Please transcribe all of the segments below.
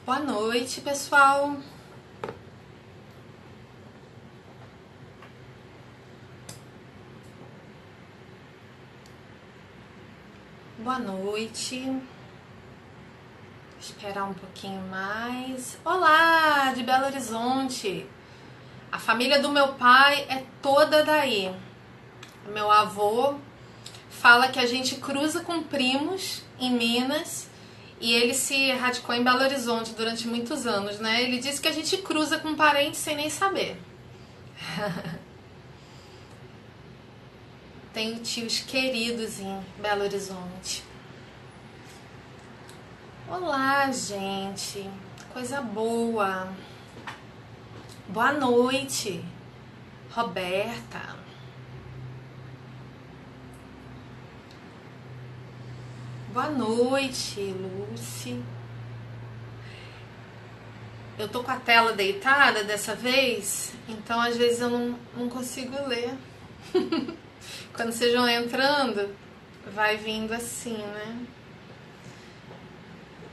Boa noite, pessoal. Boa noite. Esperar um pouquinho mais. Olá, de Belo Horizonte. A família do meu pai é toda daí. Meu avô fala que a gente cruza com primos em Minas e ele se radicou em Belo Horizonte durante muitos anos, né? Ele disse que a gente cruza com parentes sem nem saber. Tenho tios queridos em Belo Horizonte. Olá, gente. Coisa boa. Boa noite, Roberta. Boa noite, Lucy. Eu tô com a tela deitada dessa vez, então às vezes eu não consigo ler. Quando vocês vão entrando, vai vindo assim, né?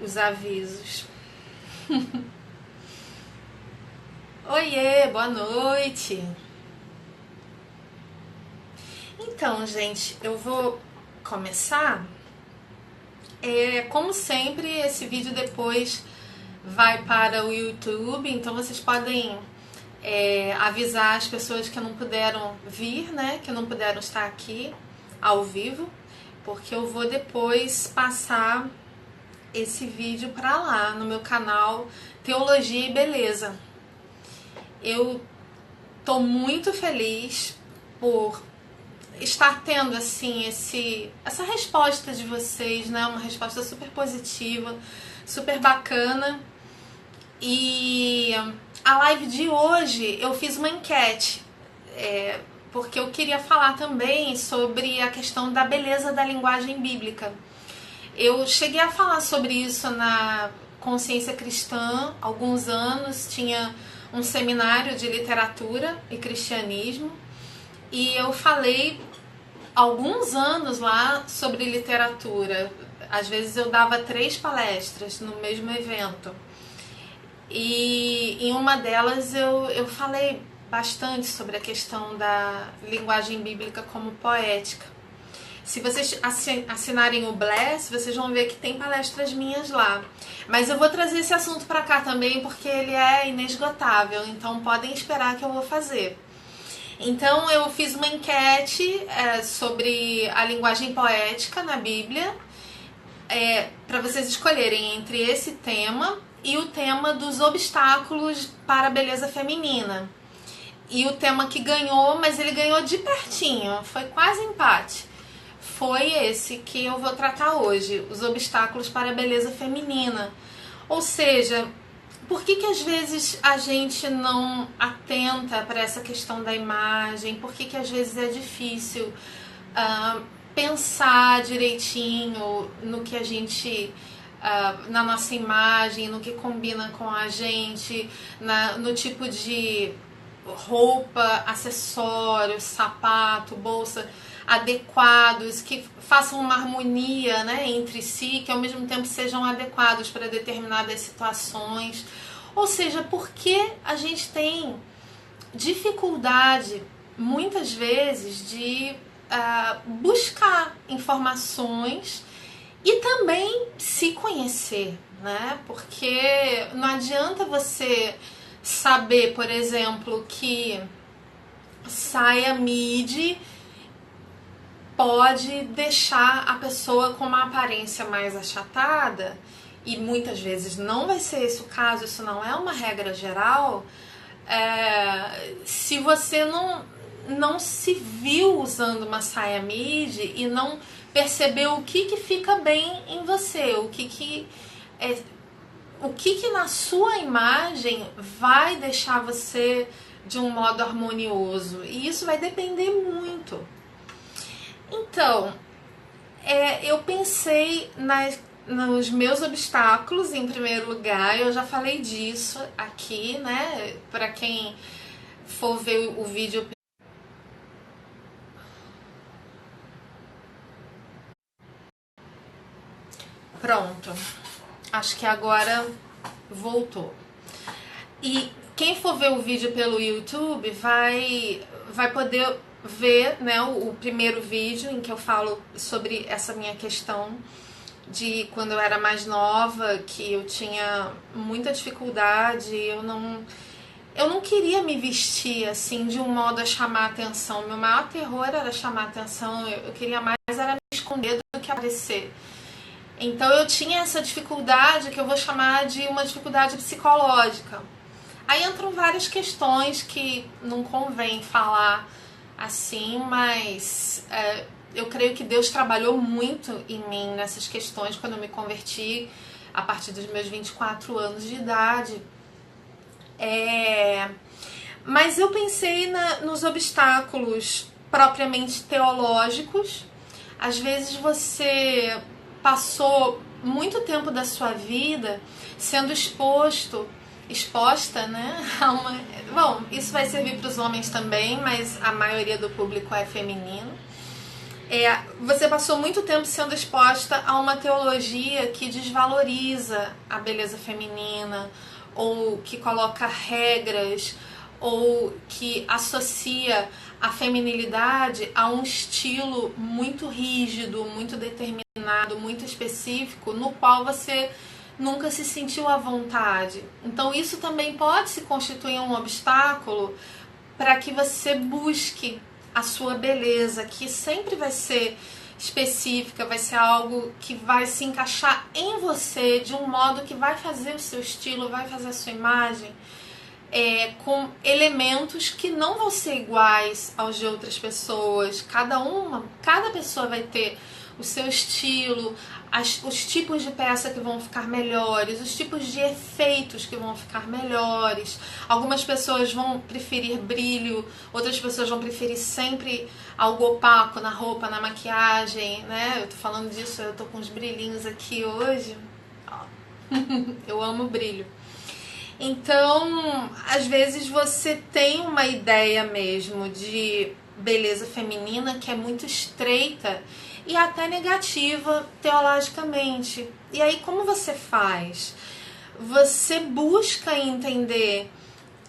Os avisos. Oiê, boa noite. Então, gente, eu vou começar. Como sempre, esse vídeo depois vai para o YouTube, então vocês podem avisar as pessoas que não puderam vir, né? Que não puderam estar aqui ao vivo, porque eu vou depois passar esse vídeo para lá no meu canal Teologia e Beleza. Eu tô muito feliz por estar tendo assim essa resposta de vocês, né? Uma resposta super positiva, super bacana. E a live de hoje eu fiz uma enquete, porque eu queria falar também sobre a questão da beleza da linguagem bíblica. Eu cheguei a falar sobre isso na Consciência Cristã há alguns anos, tinha um seminário de literatura e cristianismo, e eu falei alguns anos lá sobre literatura. Às vezes eu dava 3 palestras no mesmo evento. E em uma delas eu falei bastante sobre a questão da linguagem bíblica como poética. Se vocês assinarem o Bless, vocês vão ver que tem palestras minhas lá. Mas eu vou trazer esse assunto para cá também porque ele é inesgotável, então podem esperar que eu vou fazer. Então eu fiz uma enquete sobre a linguagem poética na Bíblia, para vocês escolherem entre esse tema e o tema dos obstáculos para a beleza feminina. E o tema que ganhou, mas ele ganhou de pertinho, foi quase empate, foi esse que eu vou tratar hoje, os obstáculos para a beleza feminina. Ou seja, por que às vezes a gente não atenta para essa questão da imagem? Por que às vezes é difícil pensar direitinho no que a gente, na nossa imagem, no que combina com a gente, no tipo de roupa, acessórios, sapato, bolsa adequados, que façam uma harmonia, né, entre si, que ao mesmo tempo sejam adequados para determinadas situações. Ou seja, porque a gente tem dificuldade muitas vezes de buscar informações e também se conhecer, né? Porque não adianta você saber, por exemplo, que saia midi pode deixar a pessoa com uma aparência mais achatada, e muitas vezes não vai ser esse o caso, isso não é uma regra geral. Se você não se viu usando uma saia midi e não percebeu o que fica bem em você, o que na sua imagem vai deixar você de um modo harmonioso, e isso vai depender muito. Então, eu pensei nos meus obstáculos em primeiro lugar. Eu já falei disso aqui, né? Para quem for ver o vídeo. Pronto. Acho que agora voltou. E quem for ver o vídeo pelo YouTube vai poder ver, né, o primeiro vídeo em que eu falo sobre essa minha questão de quando eu era mais nova, que eu tinha muita dificuldade, eu não queria me vestir assim de um modo a chamar atenção. Meu maior terror era chamar atenção, eu queria mais era me esconder do que aparecer. Então eu tinha essa dificuldade que eu vou chamar de uma dificuldade psicológica. Aí entram várias questões que não convém falar assim, mas eu creio que Deus trabalhou muito em mim nessas questões quando eu me converti a partir dos meus 24 anos de idade. Mas eu pensei nos obstáculos propriamente teológicos. Às vezes você passou muito tempo da sua vida sendo exposta, né, a uma... Bom, isso vai servir para os homens também, mas a maioria do público é feminino. Você passou muito tempo sendo exposta a uma teologia que desvaloriza a beleza feminina, ou que coloca regras, ou que associa a feminilidade a um estilo muito rígido, muito determinado, muito específico, no qual você nunca se sentiu à vontade. Então isso também pode se constituir um obstáculo para que você busque a sua beleza, que sempre vai ser específica, vai ser algo que vai se encaixar em você de um modo que vai fazer o seu estilo, vai fazer a sua imagem, com elementos que não vão ser iguais aos de outras pessoas. Cada pessoa vai ter o seu estilo, os tipos de peça que vão ficar melhores, os tipos de efeitos que vão ficar melhores. Algumas pessoas vão preferir brilho, outras pessoas vão preferir sempre algo opaco na roupa, na maquiagem, né? Eu tô falando disso, eu tô com uns brilhinhos aqui hoje. Eu amo brilho. Então, às vezes você tem uma ideia mesmo de beleza feminina que é muito estreita e até negativa teologicamente. E aí, como você faz? Você busca entender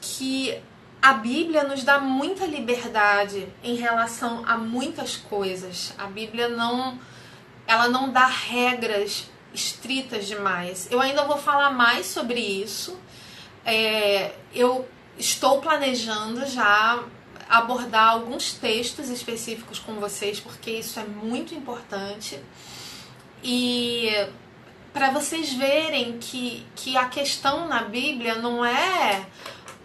que a Bíblia nos dá muita liberdade em relação a muitas coisas. A Bíblia ela não dá regras estritas demais. Eu ainda vou falar mais sobre isso. Eu estou planejando já abordar alguns textos específicos com vocês, porque isso é muito importante. E para vocês verem que a questão na Bíblia não é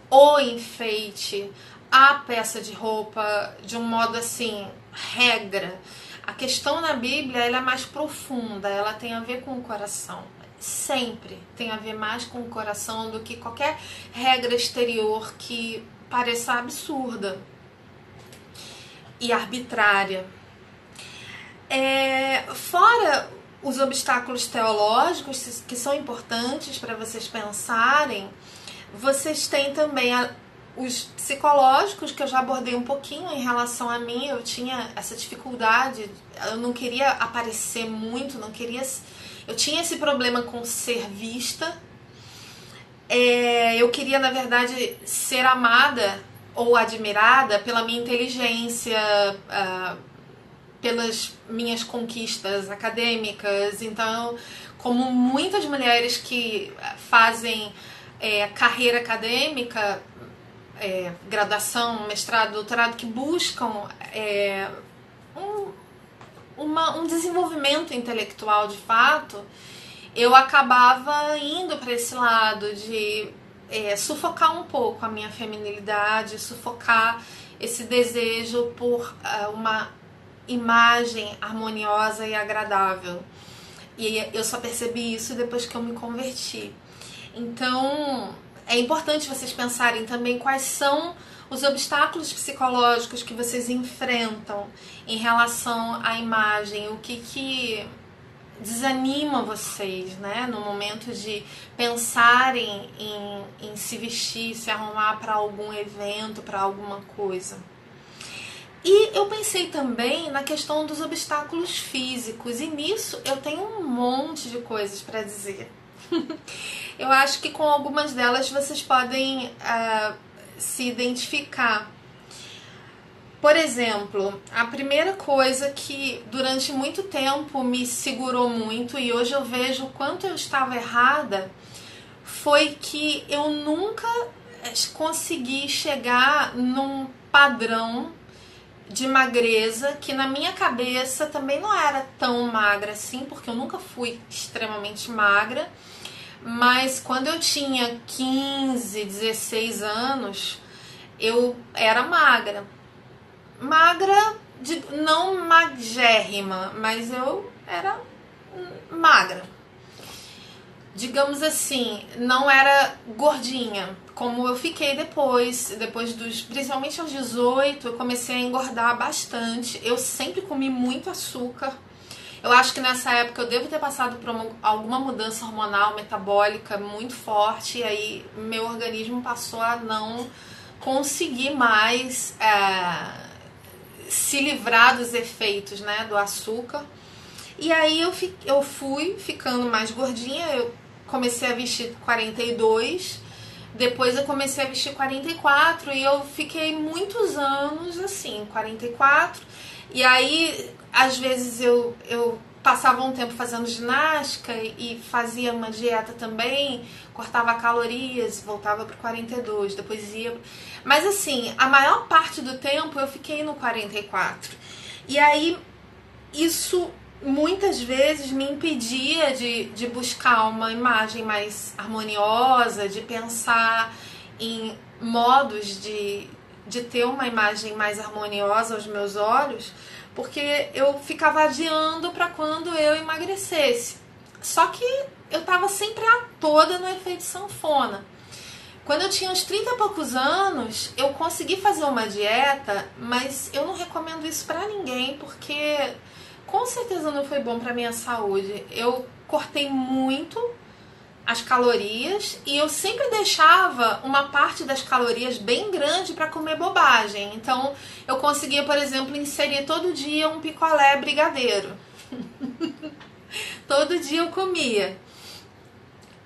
o enfeite, a peça de roupa, de um modo assim, regra. A questão na Bíblia ela é mais profunda, ela tem a ver com o coração. Sempre tem a ver mais com o coração do que qualquer regra exterior que pareça absurda e arbitrária. Fora os obstáculos teológicos que são importantes para vocês pensarem, vocês têm também os psicológicos, que eu já abordei um pouquinho em relação a mim. Eu tinha essa dificuldade, eu não queria aparecer muito, eu tinha esse problema com ser vista. Eu queria, na verdade, ser amada ou admirada pela minha inteligência, pelas minhas conquistas acadêmicas. Então, como muitas mulheres que fazem carreira acadêmica, graduação, mestrado, doutorado, que buscam um desenvolvimento intelectual de fato, eu acabava indo para esse lado de sufocar um pouco a minha feminilidade, sufocar esse desejo por uma imagem harmoniosa e agradável. E eu só percebi isso depois que eu me converti. Então, é importante vocês pensarem também quais são os obstáculos psicológicos que vocês enfrentam em relação à imagem, o que desanima vocês, né, no momento de pensarem em se vestir, se arrumar para algum evento, para alguma coisa. E eu pensei também na questão dos obstáculos físicos, e nisso eu tenho um monte de coisas para dizer. Eu acho que com algumas delas vocês podem se identificar. Por exemplo, a primeira coisa que durante muito tempo me segurou muito e hoje eu vejo o quanto eu estava errada foi que eu nunca consegui chegar num padrão de magreza que na minha cabeça também não era tão magra assim, porque eu nunca fui extremamente magra, mas quando eu tinha 15, 16 anos, eu era magra. Magra, não magérrima, mas eu era magra. Digamos assim, não era gordinha, como eu fiquei depois dos, principalmente aos 18, eu comecei a engordar bastante. Eu sempre comi muito açúcar. Eu acho que nessa época eu devo ter passado por alguma mudança hormonal, metabólica muito forte, e aí meu organismo passou a não conseguir mais se livrar dos efeitos, né, do açúcar. E aí eu fui ficando mais gordinha, eu comecei a vestir 42, depois eu comecei a vestir 44 e eu fiquei muitos anos assim, 44. E aí, às vezes eu passava um tempo fazendo ginástica e fazia uma dieta também, cortava calorias, voltava para 42, depois ia... Mas assim, a maior parte do tempo eu fiquei no 44. E aí, isso muitas vezes me impedia de buscar uma imagem mais harmoniosa, de pensar em modos de ter uma imagem mais harmoniosa aos meus olhos, porque eu ficava adiando para quando eu emagrecesse. Só que eu estava sempre a toda no efeito sanfona. Quando eu tinha uns 30 e poucos anos, eu consegui fazer uma dieta, mas eu não recomendo isso para ninguém, porque com certeza não foi bom para minha saúde. Eu cortei muito as calorias e eu sempre deixava uma parte das calorias bem grande para comer bobagem. Então eu conseguia, por exemplo, inserir todo dia um picolé brigadeiro. Todo dia eu comia.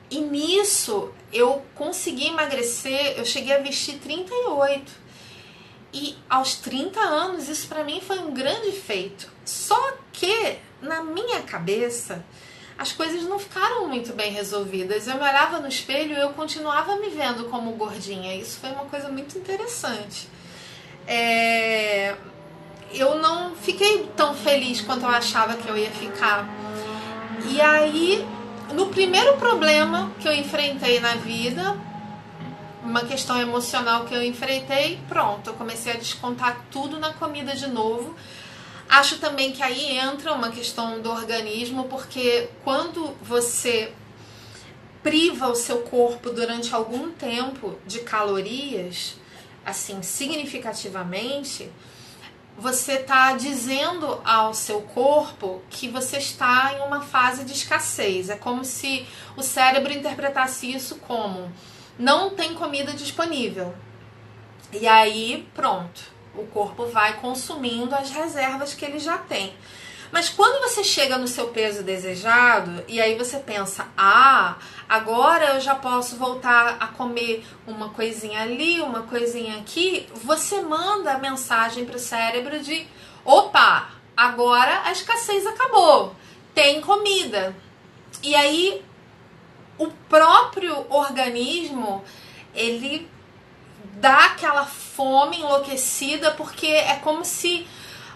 E nisso eu consegui emagrecer, eu cheguei a vestir 38. E aos 30 anos isso para mim foi um grande feito. Só que na minha cabeça as coisas não ficaram muito bem resolvidas. Eu me olhava no espelho e eu continuava me vendo como gordinha. Isso foi uma coisa muito interessante. Eu não fiquei tão feliz quanto eu achava que eu ia ficar. E aí, no primeiro problema que eu enfrentei na vida, uma questão emocional que eu enfrentei, pronto, eu comecei a descontar tudo na comida de novo. Acho também que aí entra uma questão do organismo, porque quando você priva o seu corpo durante algum tempo de calorias, assim, significativamente, você está dizendo ao seu corpo que você está em uma fase de escassez. É como se o cérebro interpretasse isso como não tem comida disponível. E aí, pronto. O corpo vai consumindo as reservas que ele já tem. Mas quando você chega no seu peso desejado, e aí você pensa, agora eu já posso voltar a comer uma coisinha ali, uma coisinha aqui, você manda a mensagem para o cérebro de, opa, agora a escassez acabou, tem comida. E aí o próprio organismo, ele dá aquela fome enlouquecida, porque é como se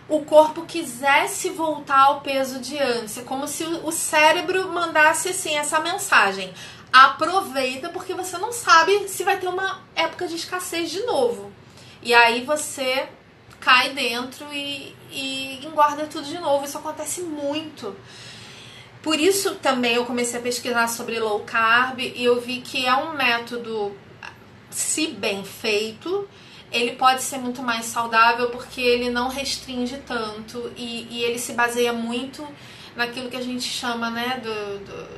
o corpo quisesse voltar ao peso de antes. É como se o cérebro mandasse assim essa mensagem: aproveita, porque você não sabe se vai ter uma época de escassez de novo. E aí você cai dentro e engorda tudo de novo. Isso acontece muito. Por isso também eu comecei a pesquisar sobre low carb e eu vi que é um método, se bem feito, ele pode ser muito mais saudável porque ele não restringe tanto e ele se baseia muito naquilo que a gente chama, né,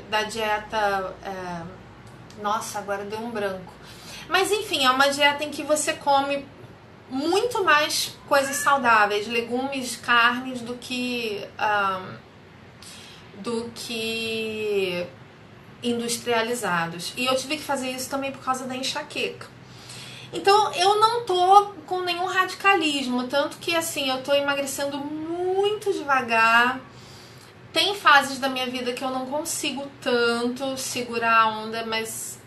da dieta... Nossa, agora deu um branco. Mas enfim, é uma dieta em que você come muito mais coisas saudáveis, legumes, carnes, do que industrializados. E eu tive que fazer isso também por causa da enxaqueca. Então eu não tô com nenhum radicalismo, tanto que assim, eu tô emagrecendo muito devagar. Tem fases da minha vida que eu não consigo tanto segurar a onda, mas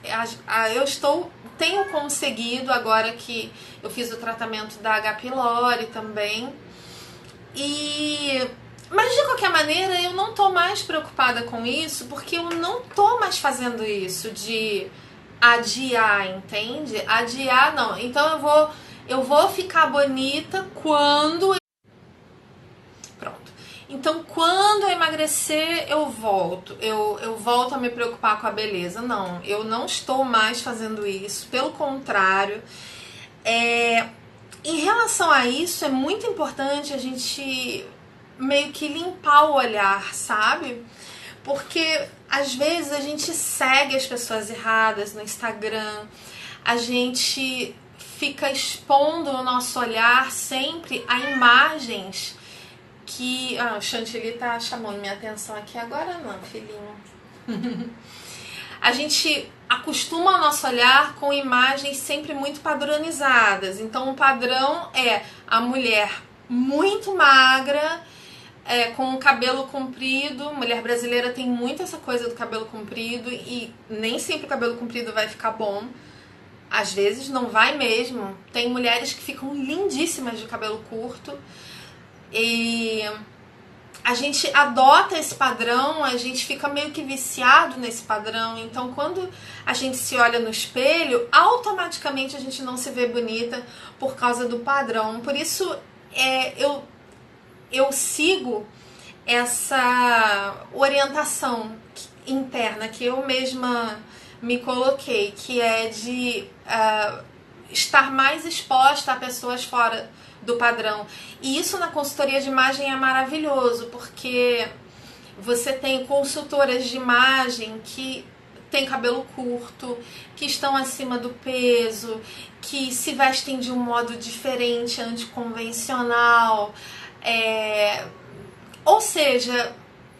tenho conseguido agora que eu fiz o tratamento da H. pylori também. Mas de qualquer maneira eu não tô mais preocupada com isso, porque eu não tô mais fazendo isso de adiar, entende? Adiar não. Então eu vou ficar bonita quando... Pronto. Então quando eu emagrecer eu volto. Eu volto a me preocupar com a beleza. Não, eu não estou mais fazendo isso. Pelo contrário. Em relação a isso, é muito importante a gente meio que limpar o olhar, sabe? Porque às vezes a gente segue as pessoas erradas no Instagram, a gente fica expondo o nosso olhar sempre a imagens que... Ah, o Chantilly tá chamando minha atenção aqui agora não, filhinho. A gente acostuma o nosso olhar com imagens sempre muito padronizadas. Então o padrão é a mulher muito magra, com o cabelo comprido. Mulher brasileira tem muito essa coisa do cabelo comprido e nem sempre o cabelo comprido vai ficar bom. Às vezes não vai mesmo. Tem mulheres que ficam lindíssimas de cabelo curto e a gente adota esse padrão, a gente fica meio que viciado nesse padrão. Então quando a gente se olha no espelho, automaticamente a gente não se vê bonita por causa do padrão. Por isso eu sigo essa orientação interna que eu mesma me coloquei, que é de estar mais exposta a pessoas fora do padrão. E isso na consultoria de imagem é maravilhoso, porque você tem consultoras de imagem que têm cabelo curto, que estão acima do peso, que se vestem de um modo diferente, anticonvencional. Ou seja,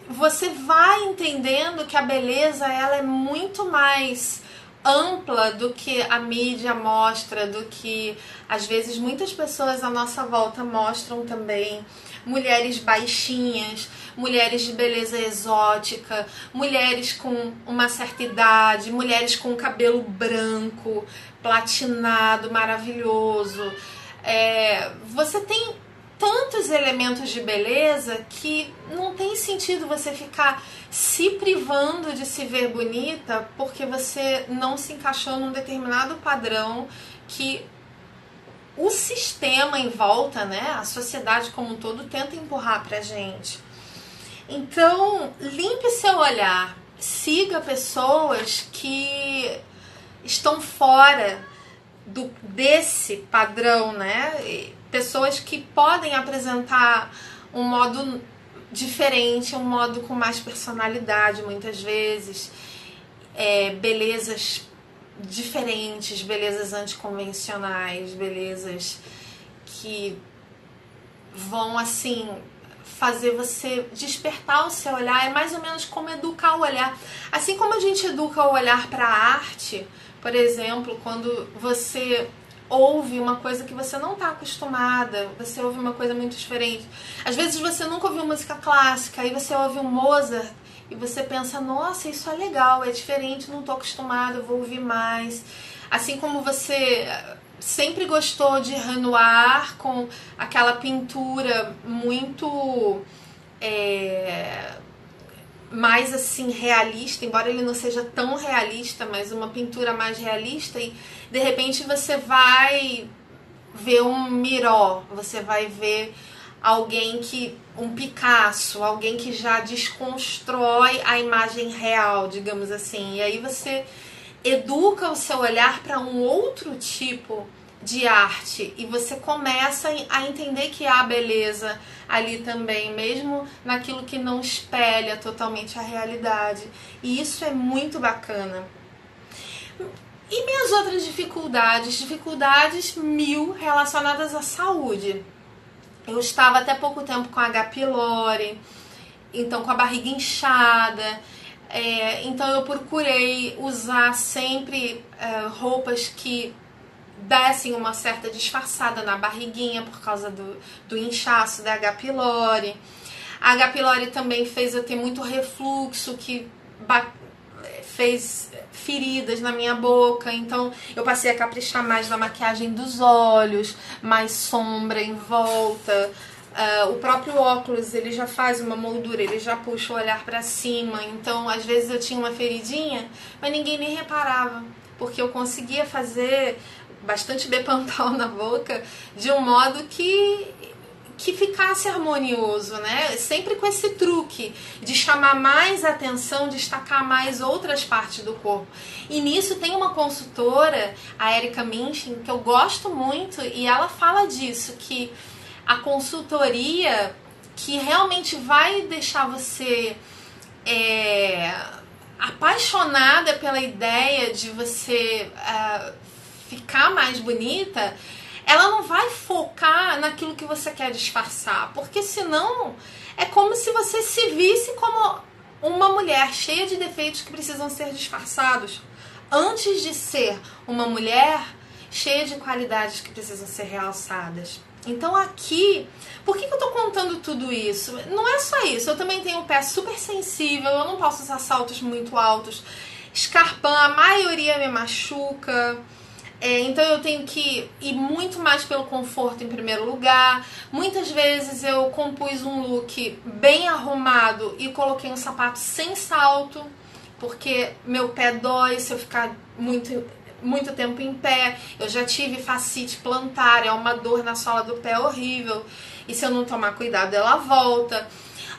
você vai entendendo que a beleza ela é muito mais ampla do que a mídia mostra, do que às vezes muitas pessoas à nossa volta mostram também. Mulheres baixinhas, mulheres de beleza exótica, mulheres com uma certa idade, mulheres com cabelo branco, platinado, maravilhoso. Você tem tantos elementos de beleza que não tem sentido você ficar se privando de se ver bonita porque você não se encaixou num determinado padrão que o sistema em volta, né, a sociedade como um todo tenta empurrar pra gente. Então, limpe seu olhar, siga pessoas que estão fora desse padrão, né? Pessoas que podem apresentar um modo diferente, um modo com mais personalidade, muitas vezes, belezas diferentes, belezas anticonvencionais, belezas que vão, assim, fazer você despertar o seu olhar. É mais ou menos como educar o olhar. Assim como a gente educa o olhar para a arte, por exemplo, quando você ouve uma coisa que você não está acostumada, você ouve uma coisa muito diferente. Às vezes você nunca ouviu música clássica, aí você ouve um Mozart e você pensa, nossa, isso é legal, é diferente, não estou acostumada, vou ouvir mais. Assim como você sempre gostou de Renoir com aquela pintura muito mais assim realista, embora ele não seja tão realista, mas uma pintura mais realista, e de repente você vai ver um Miró, você vai ver um Picasso, alguém que já desconstrói a imagem real, digamos assim, e aí você educa o seu olhar para um outro tipo de arte e você começa a entender que há beleza ali também, mesmo naquilo que não espelha totalmente a realidade, e isso é muito bacana. E minhas outras dificuldades mil relacionadas à saúde. Eu estava até pouco tempo com H. pylori, então com a barriga inchada, Então eu procurei usar sempre roupas que dessem uma certa disfarçada na barriguinha por causa do inchaço da H. pylori. A H. pylori também fez eu ter muito refluxo, que fez feridas na minha boca, então eu passei a caprichar mais na maquiagem dos olhos, mais sombra em volta. O próprio óculos, ele já faz uma moldura, ele já puxa o olhar pra cima, então às vezes eu tinha uma feridinha, mas ninguém nem reparava, porque eu conseguia fazer bastante Bepantol na boca de um modo que ficasse harmonioso, né? Sempre com esse truque de chamar mais atenção, destacar mais outras partes do corpo. E nisso tem uma consultora, a Erika Minchin, que eu gosto muito, e ela fala disso, que a consultoria que realmente vai deixar você apaixonada pela ideia de você ficar mais bonita, ela não vai focar naquilo que você quer disfarçar, porque senão é como se você se visse como uma mulher cheia de defeitos que precisam ser disfarçados, antes de ser uma mulher cheia de qualidades que precisam ser realçadas. Então aqui, por que eu tô contando tudo isso? Não é só isso, eu também tenho um pé super sensível, eu não posso usar saltos muito altos, escarpão, a maioria me machuca. Então eu tenho que ir muito mais pelo conforto em primeiro lugar. Muitas vezes eu compus um look bem arrumado e coloquei um sapato sem salto, porque meu pé dói se eu ficar muito tempo em pé. Eu já tive fascite plantar, é uma dor na sola do pé horrível, e se eu não tomar cuidado ela volta.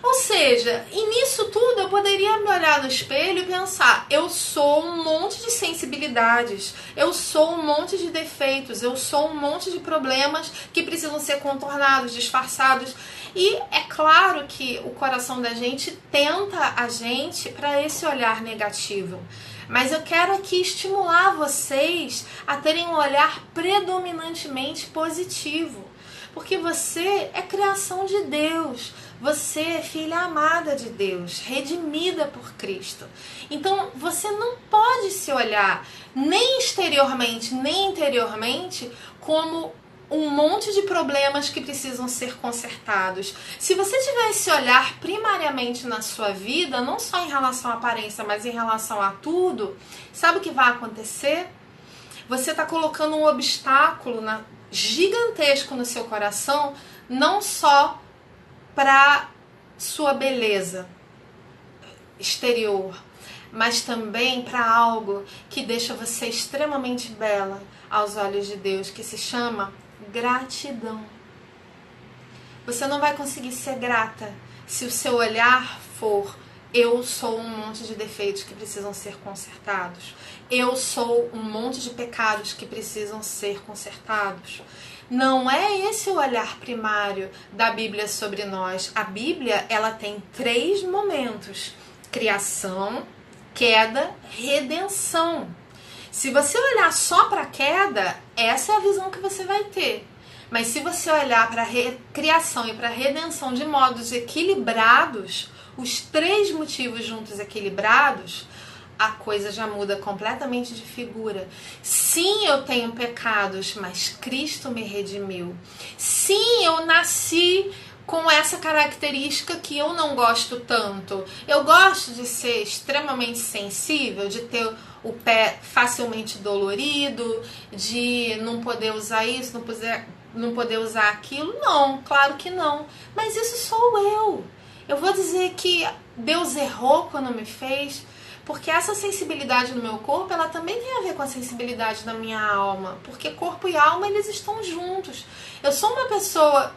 Ou seja, e nisso tudo eu poderia me olhar no espelho e pensar, eu sou um monte de sensibilidades, eu sou um monte de defeitos, eu sou um monte de problemas que precisam ser contornados, disfarçados. E é claro que o coração da gente tenta a gente para esse olhar negativo. Mas eu quero aqui estimular vocês a terem um olhar predominantemente positivo. Porque você é criação de Deus, você é filha amada de Deus, redimida por Cristo. Então você não pode se olhar nem exteriormente, nem interiormente como um monte de problemas que precisam ser consertados. Se você tiver esse olhar primariamente na sua vida, não só em relação à aparência, mas em relação a tudo, sabe o que vai acontecer? Você está colocando um obstáculo gigantesco no seu coração, não só para sua beleza exterior, mas também para algo que deixa você extremamente bela aos olhos de Deus, que se chama gratidão. Você não vai conseguir ser grata se o seu olhar for: eu sou um monte de defeitos que precisam ser consertados. Eu sou um monte de pecados que precisam ser consertados. Não é esse o olhar primário da Bíblia sobre nós. A Bíblia, ela tem 3 momentos: criação, queda, redenção. Se você olhar só para a queda, essa é a visão que você vai ter. Mas se você olhar para a criação e para a redenção de modos equilibrados, os 3 motivos juntos equilibrados, a coisa já muda completamente de figura. Sim, eu tenho pecados, mas Cristo me redimiu. Sim, eu nasci com essa característica que eu não gosto tanto. Eu gosto de ser extremamente sensível, de ter o pé facilmente dolorido, de não poder usar isso, não poder usar aquilo. Não, claro que não. Mas isso sou eu. Eu vou dizer que Deus errou quando me fez, porque essa sensibilidade no meu corpo, ela também tem a ver com a sensibilidade da minha alma, porque corpo e alma, eles estão juntos. Eu sou uma pessoa,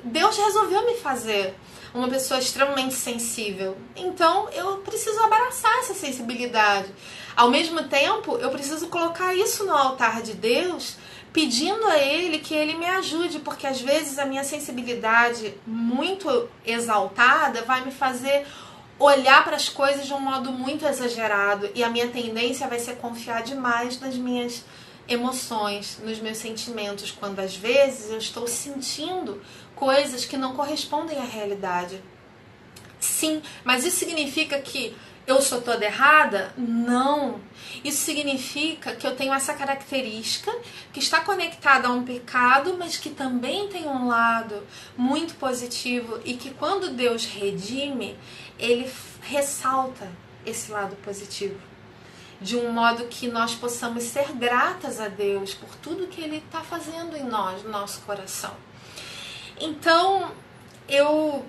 Deus resolveu me fazer uma pessoa extremamente sensível, então eu preciso abraçar essa sensibilidade. Ao mesmo tempo, eu preciso colocar isso no altar de Deus, pedindo a Ele que Ele me ajude, porque às vezes a minha sensibilidade muito exaltada vai me fazer olhar para as coisas de um modo muito exagerado, e a minha tendência vai ser confiar demais nas minhas emoções, nos meus sentimentos, quando às vezes eu estou sentindo coisas que não correspondem à realidade. Sim, mas isso significa que eu sou toda errada? Não. Isso significa que eu tenho essa característica que está conectada a um pecado, mas que também tem um lado muito positivo e que quando Deus redime, Ele ressalta esse lado positivo. De um modo que nós possamos ser gratas a Deus por tudo que Ele está fazendo em nós, no nosso coração. Então, eu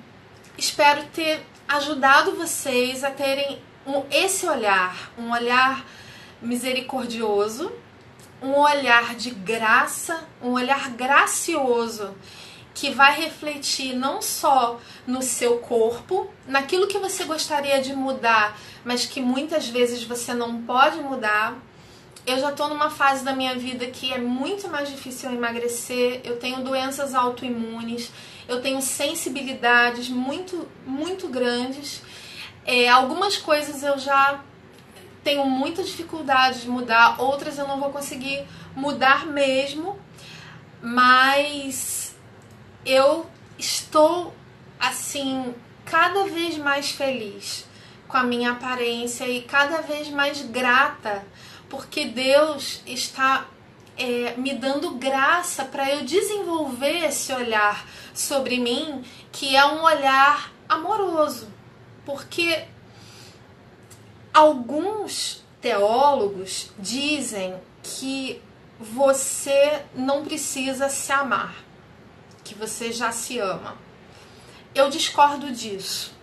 espero ter ajudado vocês a terem esse olhar, um olhar misericordioso, um olhar de graça, um olhar gracioso, que vai refletir não só no seu corpo, naquilo que você gostaria de mudar, mas que muitas vezes você não pode mudar. Eu já estou numa fase da minha vida que é muito mais difícil emagrecer, eu tenho doenças autoimunes, eu tenho sensibilidades muito, muito grandes. Algumas coisas eu já tenho muita dificuldade de mudar, outras eu não vou conseguir mudar mesmo, mas eu estou, assim, cada vez mais feliz com a minha aparência e cada vez mais grata, porque Deus está me dando graça para eu desenvolver esse olhar sobre mim, que é um olhar amoroso. Porque alguns teólogos dizem que você não precisa se amar, que você já se ama. Eu discordo disso.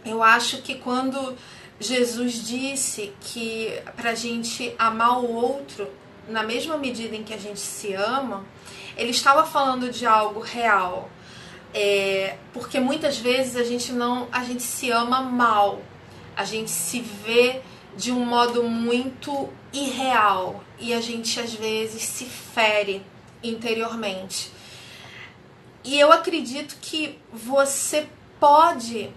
Eu acho que quando Jesus disse que pra gente amar o outro na mesma medida em que a gente se ama, ele estava falando de algo real. Porque muitas vezes a gente se ama mal, a gente se vê de um modo muito irreal e a gente às vezes se fere interiormente. E eu acredito que você pode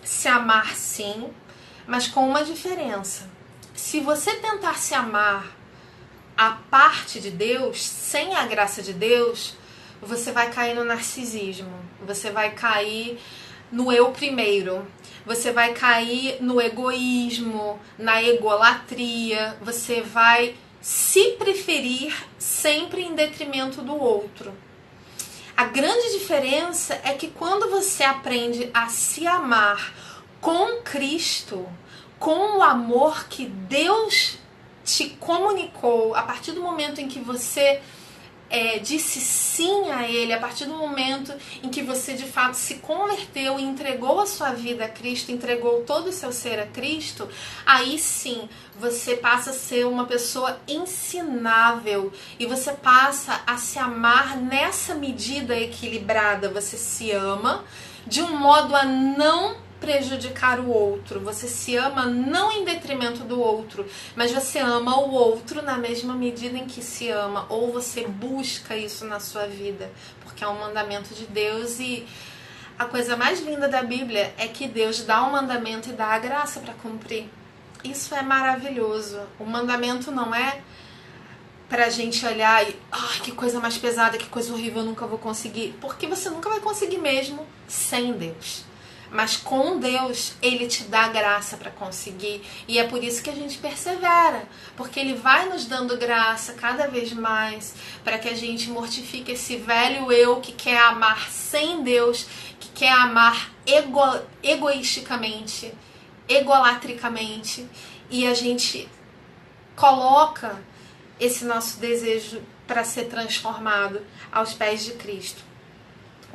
se amar sim, mas com uma diferença. Se você tentar se amar a parte de Deus, sem a graça de Deus, você vai cair no narcisismo, você vai cair no eu primeiro, você vai cair no egoísmo, na egolatria, você vai se preferir sempre em detrimento do outro. A grande diferença é que quando você aprende a se amar com Cristo, com o amor que Deus te comunicou, a partir do momento em que você disse sim a Ele, a partir do momento em que você de fato se converteu e entregou a sua vida a Cristo, entregou todo o seu ser a Cristo, aí sim você passa a ser uma pessoa ensinável e você passa a se amar nessa medida equilibrada. Você se ama de um modo a não prejudicar o outro, você se ama não em detrimento do outro, mas você ama o outro na mesma medida em que se ama, ou você busca isso na sua vida, porque é um mandamento de Deus. E a coisa mais linda da Bíblia é que Deus dá um mandamento e dá a graça para cumprir. Isso é maravilhoso. O mandamento não é pra gente olhar e que coisa mais pesada, que coisa horrível, eu nunca vou conseguir, porque você nunca vai conseguir mesmo sem Deus. Mas com Deus, Ele te dá graça para conseguir. E é por isso que a gente persevera. Porque Ele vai nos dando graça cada vez mais para que a gente mortifique esse velho eu que quer amar sem Deus, que quer amar egoisticamente, egolatricamente. E a gente coloca esse nosso desejo para ser transformado aos pés de Cristo.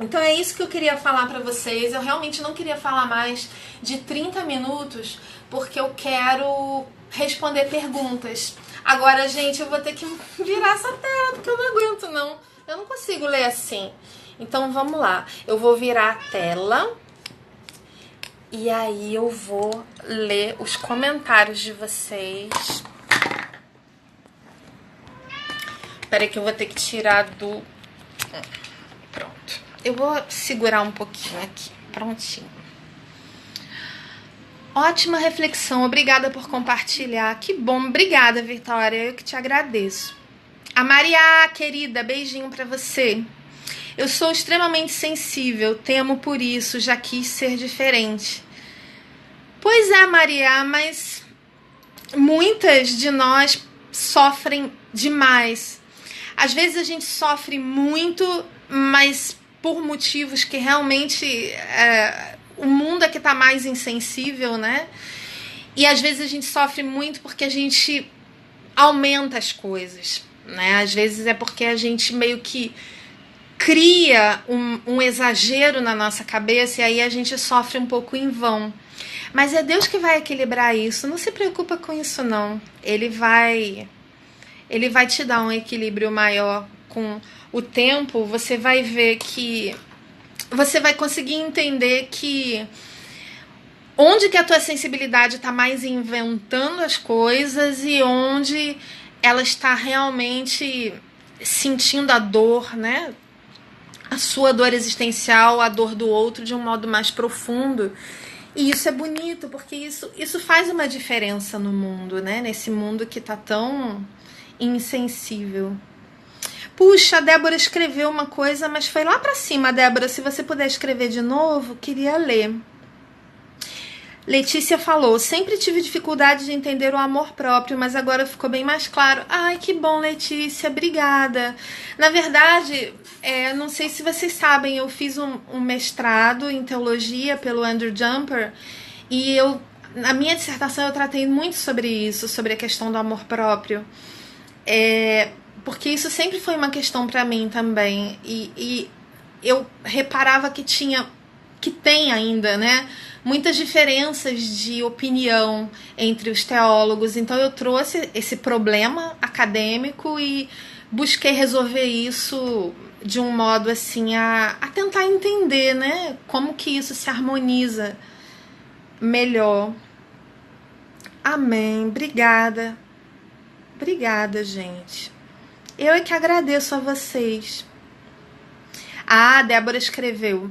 Então é isso que eu queria falar para vocês. Eu realmente não queria falar mais de 30 minutos, porque eu quero responder perguntas. Agora, gente, eu vou ter que virar essa tela, porque eu não aguento, não. Eu não consigo ler assim. Então, vamos lá. Eu vou virar a tela e aí eu vou ler os comentários de vocês. Espera aí que eu vou ter que tirar do... Pronto. Eu vou segurar um pouquinho aqui. Prontinho. Ótima reflexão. Obrigada por compartilhar. Que bom. Obrigada, Vitória. Eu que te agradeço. A Maria, querida, beijinho pra você. Eu sou extremamente sensível. Temo por isso. Já quis ser diferente. Pois é, Maria, mas muitas de nós sofrem demais. Às vezes a gente sofre muito, mas por motivos que realmente o mundo é que tá mais insensível, né? E às vezes a gente sofre muito porque a gente aumenta as coisas, né? Às vezes é porque a gente meio que cria um exagero na nossa cabeça e aí a gente sofre um pouco em vão. Mas é Deus que vai equilibrar isso. Não se preocupa com isso, não. Ele vai te dar um equilíbrio maior. Com o tempo, você vai ver que você vai conseguir entender que onde que a tua sensibilidade está mais inventando as coisas e onde ela está realmente sentindo a dor, né? A sua dor existencial, a dor do outro de um modo mais profundo. E isso é bonito, porque isso faz uma diferença no mundo, né? Nesse mundo que tá tão insensível. Puxa, a Débora escreveu uma coisa, mas foi lá pra cima, Débora. Se você puder escrever de novo, queria ler. Letícia falou, sempre tive dificuldade de entender o amor próprio, mas agora ficou bem mais claro. Ai, que bom, Letícia, obrigada. Na verdade, não sei se vocês sabem, eu fiz um mestrado em teologia pelo Andrew Jumper e na minha dissertação eu tratei muito sobre isso, sobre a questão do amor próprio. Porque isso sempre foi uma questão para mim também. E eu reparava que tem ainda, né? Muitas diferenças de opinião entre os teólogos. Então eu trouxe esse problema acadêmico e busquei resolver isso de um modo assim a tentar entender, né? Como que isso se harmoniza melhor. Amém. Obrigada. Obrigada, gente. Eu é que agradeço a vocês. A Débora escreveu: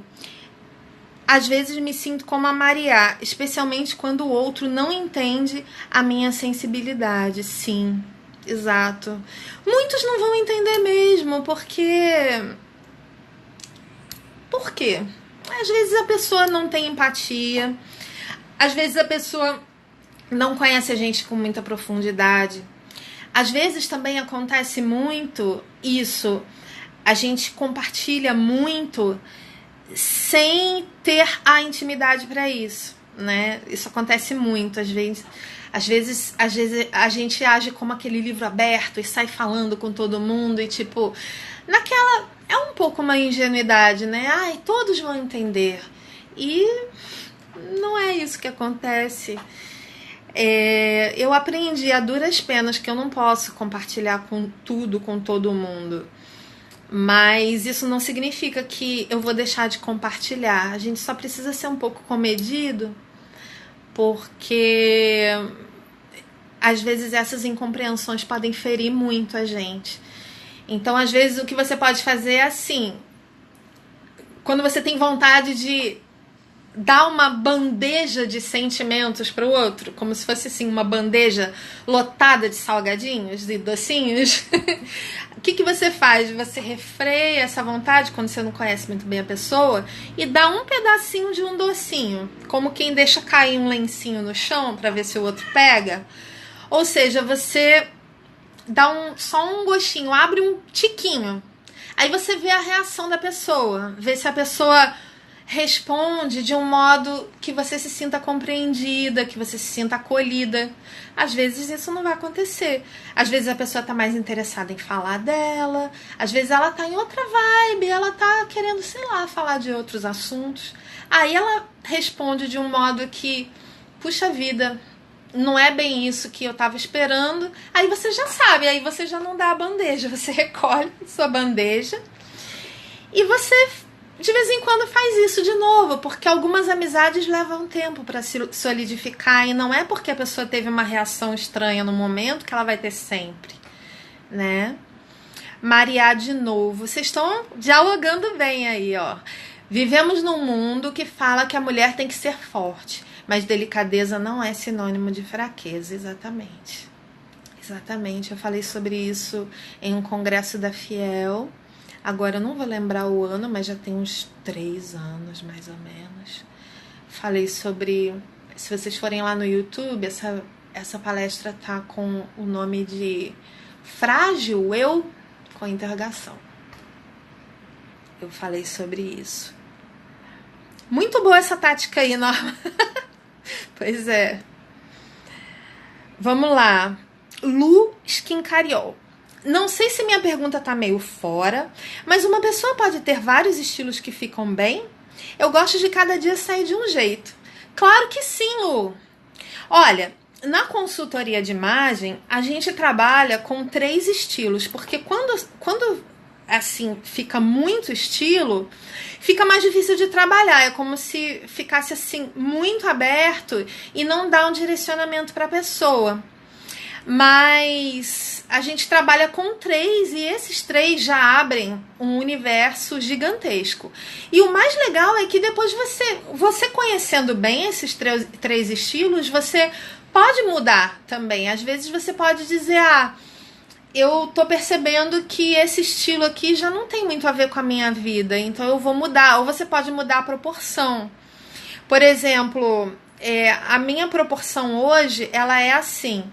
às vezes me sinto como a Maria, especialmente quando o outro não entende a minha sensibilidade. Sim, exato. Muitos não vão entender mesmo, porque... Por quê? Às vezes a pessoa não tem empatia, às vezes a pessoa não conhece a gente com muita profundidade. Às vezes também acontece muito isso, a gente compartilha muito sem ter a intimidade para isso, né? Isso acontece muito, às vezes a gente age como aquele livro aberto e sai falando com todo mundo e tipo, naquela é um pouco uma ingenuidade, né? Ai, todos vão entender. E não é isso que acontece. Eu aprendi a duras penas que eu não posso compartilhar com todo mundo. Mas isso não significa que eu vou deixar de compartilhar. A gente só precisa ser um pouco comedido, porque às vezes essas incompreensões podem ferir muito a gente. Então, às vezes, o que você pode fazer é assim, quando você tem vontade de dar uma bandeja de sentimentos para o outro, como se fosse assim uma bandeja lotada de salgadinhos e docinhos. O que você faz? Você refreia essa vontade quando você não conhece muito bem a pessoa e dá um pedacinho de um docinho, como quem deixa cair um lencinho no chão para ver se o outro pega. Ou seja, você dá só um gostinho, abre um tiquinho. Aí você vê a reação da pessoa, vê se a pessoa responde de um modo que você se sinta compreendida, que você se sinta acolhida. Às vezes isso não vai acontecer. Às vezes a pessoa tá mais interessada em falar dela, às vezes ela tá em outra vibe, ela tá querendo, sei lá, falar de outros assuntos. Aí ela responde de um modo que, puxa vida, não é bem isso que eu tava esperando. Aí você já sabe, aí você já não dá a bandeja, você recolhe sua bandeja e você de vez em quando faz isso de novo, porque algumas amizades levam tempo para se solidificar e não é porque a pessoa teve uma reação estranha no momento que ela vai ter sempre, né? Maria de novo, vocês estão dialogando bem aí, ó. Vivemos num mundo que fala que a mulher tem que ser forte, mas delicadeza não é sinônimo de fraqueza, exatamente. Exatamente, eu falei sobre isso em um congresso da Fiel. Agora eu não vou lembrar o ano, mas já tem uns 3 anos, mais ou menos. Falei sobre se vocês forem lá no YouTube, essa palestra tá com o nome de Frágil Eu com interrogação. Eu falei sobre isso. Muito boa essa tática aí, Norma. Pois é. Vamos lá. Lu Skincariol. Não sei se minha pergunta tá meio fora, mas uma pessoa pode ter vários estilos que ficam bem? Eu gosto de cada dia sair de um jeito. Claro que sim, Lu. Olha, na consultoria de imagem, a gente trabalha com 3 estilos, porque quando assim, fica muito estilo, fica mais difícil de trabalhar. É como se ficasse assim, muito aberto e não dá um direcionamento para a pessoa. Mas a gente trabalha com 3 e esses 3 já abrem um universo gigantesco. E o mais legal é que depois você conhecendo bem esses 3 estilos, você pode mudar também. Às vezes você pode dizer, eu tô percebendo que esse estilo aqui já não tem muito a ver com a minha vida, então eu vou mudar. Ou você pode mudar a proporção. Por exemplo, a minha proporção hoje, ela é assim,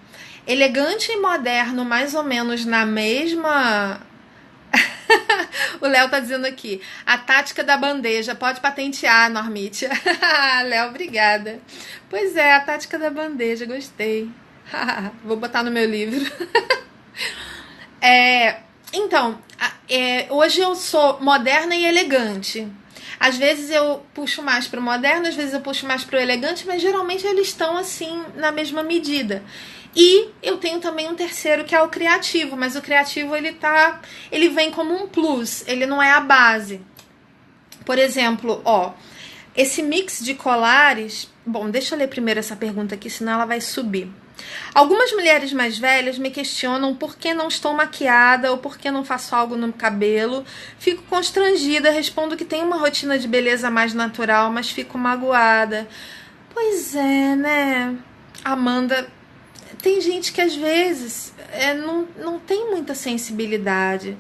elegante e moderno, mais ou menos na mesma... O Léo tá dizendo aqui, a tática da bandeja, pode patentear, Normitia. Léo, obrigada. Pois é, a tática da bandeja, gostei. Vou botar no meu livro. Então, hoje eu sou moderna e elegante. Às vezes eu puxo mais pro moderno, às vezes eu puxo mais pro elegante, mas geralmente eles estão assim na mesma medida. E eu tenho também um terceiro que é o criativo, mas o criativo ele vem como um plus, ele não é a base. Por exemplo, esse mix de colares... Bom, deixa eu ler primeiro essa pergunta aqui, senão ela vai subir. Algumas mulheres mais velhas me questionam por que não estou maquiada ou por que não faço algo no cabelo. Fico constrangida, respondo que tenho uma rotina de beleza mais natural, mas fico magoada. Pois é, né, Amanda? Tem gente que às vezes não tem muita sensibilidade.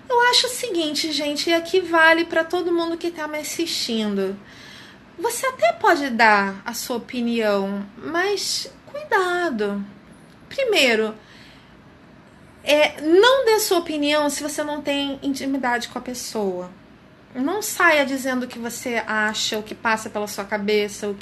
Eu acho o seguinte, gente, e aqui vale para todo mundo que está me assistindo. Você até pode dar a sua opinião, mas cuidado. Primeiro, não dê sua opinião se você não tem intimidade com a pessoa. Não saia dizendo o que você acha, o que passa pela sua cabeça,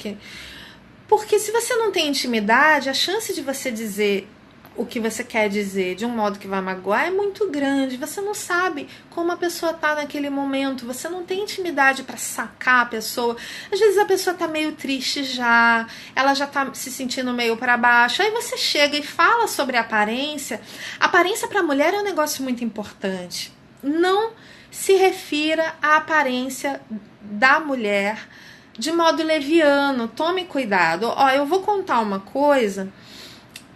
Porque se você não tem intimidade, a chance de você dizer o que você quer dizer de um modo que vai magoar é muito grande. Você não sabe como a pessoa tá naquele momento, você não tem intimidade para sacar a pessoa. Às vezes a pessoa tá meio triste já, ela já tá se sentindo meio para baixo, aí você chega e fala sobre a aparência. Aparência para mulher é um negócio muito importante. Não se refira à aparência da mulher de modo leviano, tome cuidado. Eu vou contar uma coisa